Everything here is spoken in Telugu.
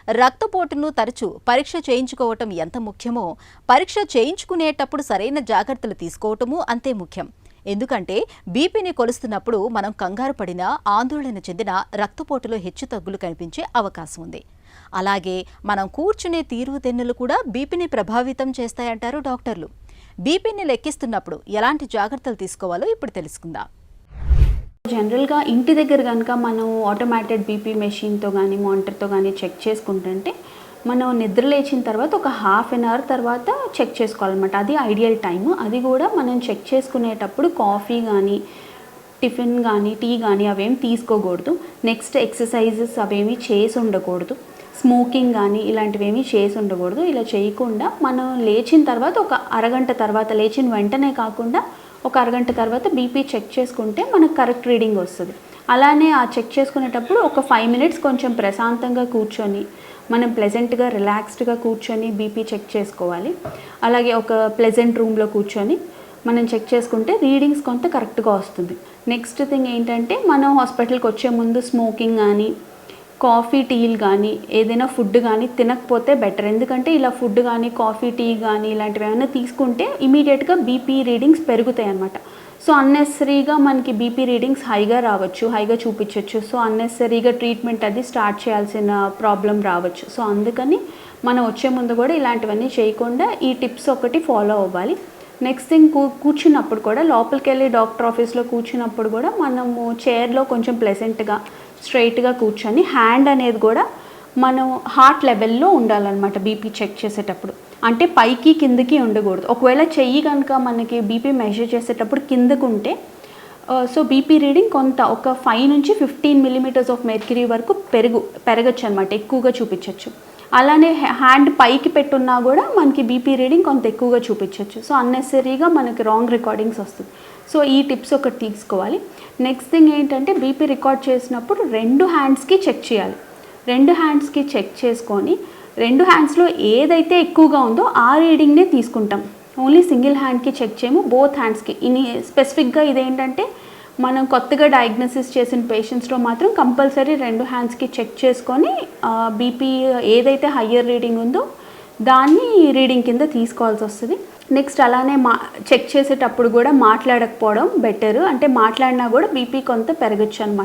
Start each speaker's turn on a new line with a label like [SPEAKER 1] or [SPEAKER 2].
[SPEAKER 1] రక్తపోటును తరచూ పరీక్ష చేయించుకోవటం ఎంత ముఖ్యమో పరీక్ష చేయించుకునేటప్పుడు సరైన జాగ్రత్తలు తీసుకోవటము అంతే ముఖ్యం. ఎందుకంటే బీపీని కొలుస్తున్నప్పుడు మనం కంగారు పడినా, ఆందోళన చెందినా రక్తపోటులో హెచ్చుతగ్గులు కనిపించే అవకాశం ఉంది. అలాగే మనం కూర్చునే తీరుతెన్నులు కూడా బీపీని ప్రభావితం చేస్తాయంటారు డాక్టర్లు. బీపీని లెక్కిస్తున్నప్పుడు ఎలాంటి జాగ్రత్తలు తీసుకోవాలో ఇప్పుడు తెలుసుకుందాం.
[SPEAKER 2] జనరల్గా ఇంటి దగ్గర కనుక మనం ఆటోమేటెడ్ బీపీ మెషిన్తో కానీ మానిటర్తో కానీ చెక్ చేసుకుంటుంటే మనం నిద్ర లేచిన తర్వాత ఒక హాఫ్ అన్ అవర్ తర్వాత చెక్ చేసుకోవాలన్నమాట. అది ఐడియల్ టైము. అది కూడా మనం చెక్ చేసుకునేటప్పుడు కాఫీ కానీ టిఫిన్ కానీ టీ కానీ అవేమి తీసుకోకూడదు. నెక్స్ట్ ఎక్సర్సైజెస్ అవేమి చేసి ఉండకూడదు. స్మోకింగ్ కానీ ఇలాంటివేమీ చేసి ఉండకూడదు. ఇలా చేయకుండా మనం లేచిన తర్వాత ఒక అరగంట తర్వాత, లేచిన వెంటనే కాకుండా ఒక అరగంట తర్వాత బీపీ చెక్ చేసుకుంటే మనకు కరెక్ట్ రీడింగ్ వస్తుంది. అలానే ఆ చెక్ చేసుకునేటప్పుడు ఒక 5 మినిట్స్ కొంచెం ప్రశాంతంగా కూర్చొని మనం ప్లెజెంట్గా రిలాక్స్డ్గా కూర్చొని బీపీ చెక్ చేసుకోవాలి. అలాగే ఒక ప్లెజెంట్ రూమ్లో కూర్చొని మనం చెక్ చేసుకుంటే రీడింగ్స్ కొంత కరెక్ట్గా వస్తుంది. నెక్స్ట్ థింగ్ ఏంటంటే మనం హాస్పిటల్కి వచ్చే ముందు స్మోకింగ్ కానీ కాఫీ టీలు కానీ ఏదైనా ఫుడ్ కానీ తినకపోతే బెటర్. ఎందుకంటే ఇలా ఫుడ్ కానీ కాఫీ టీ కానీ ఇలాంటివి ఏమైనా తీసుకుంటే ఇమీడియట్గా బీపీ రీడింగ్స్ పెరుగుతాయి అన్నమాట. సో అన్నెసరీగా మనకి బీపీ రీడింగ్స్ హైగా రావచ్చు, హైగా చూపించవచ్చు. సో అన్నెసరీగా ట్రీట్మెంట్ అది స్టార్ట్ చేయాల్సిన ప్రాబ్లం రావచ్చు. సో అందుకని మనం వచ్చే ముందు కూడా ఇలాంటివన్నీ చేయకుండా ఈ టిప్స్ ఒకటి ఫాలో అవ్వాలి. నెక్స్ట్ థింగ్ కూర్చున్నప్పుడు కూడా లోపలికి వెళ్ళి డాక్టర్ ఆఫీస్లో కూర్చున్నప్పుడు కూడా మనము చైర్లో కొంచెం ప్లెజెంట్గా స్ట్రైట్గా కూర్చొని హ్యాండ్ అనేది కూడా మనం హార్ట్ లెవెల్లో ఉండాలన్నమాట బీపీ చెక్ చేసేటప్పుడు. అంటే పైకి కిందకి ఉండకూడదు. ఒకవేళ చెయ్యి కనుక మనకి బీపీ మెజర్ చేసేటప్పుడు కిందకు ఉంటే సో బీపీ రీడింగ్ కొంత ఒక 5 నుంచి 15 మిల్లీమీటర్స్ ఆఫ్ మెర్క్యూరీ వరకు పెరగచ్చు అనమాట, ఎక్కువగా చూపించవచ్చు. అలానే హ్యాండ్ పైకి పెట్టున్నా కూడా మనకి బీపీ రీడింగ్ కొంత ఎక్కువగా చూపించవచ్చు. సో అన్నెసరీగా మనకి రాంగ్ రికార్డింగ్స్ వస్తుంది. సో ఈ టిప్స్ ఒకటి తీసుకోవాలి. నెక్స్ట్ థింగ్ ఏంటంటే బీపీ రికార్డ్ చేసినప్పుడు 2 హ్యాండ్స్కి చెక్ చేయాలి. 2 హ్యాండ్స్కి చెక్ చేసుకొని 2 హ్యాండ్స్లో ఏదైతే ఎక్కువగా ఉందో ఆ రీడింగ్నే తీసుకుంటాం. ఓన్లీ సింగిల్ హ్యాండ్కి చెక్ చేయము, బోత్ హ్యాండ్స్కి. ఇని స్పెసిఫిక్గా ఇదేంటంటే మనం కొత్తగా డయాగ్నోసిస్ చేసిన పేషెంట్స్లో మాత్రం కంపల్సరీ 2 హ్యాండ్స్కి చెక్ చేసుకొని బీపీ ఏదైతే హయ్యర్ రీడింగ్ ఉందో దాన్ని రీడింగ్ కింద తీసుకోవాల్సి వస్తుంది. నెక్స్ట్ అలానే చెక్ చేసేటప్పుడు కూడా మాట్లాడకపోవడం బెటరు. అంటే మాట్లాడినా కూడా బీపీ కొంత పెరగచ్చు అనమాట.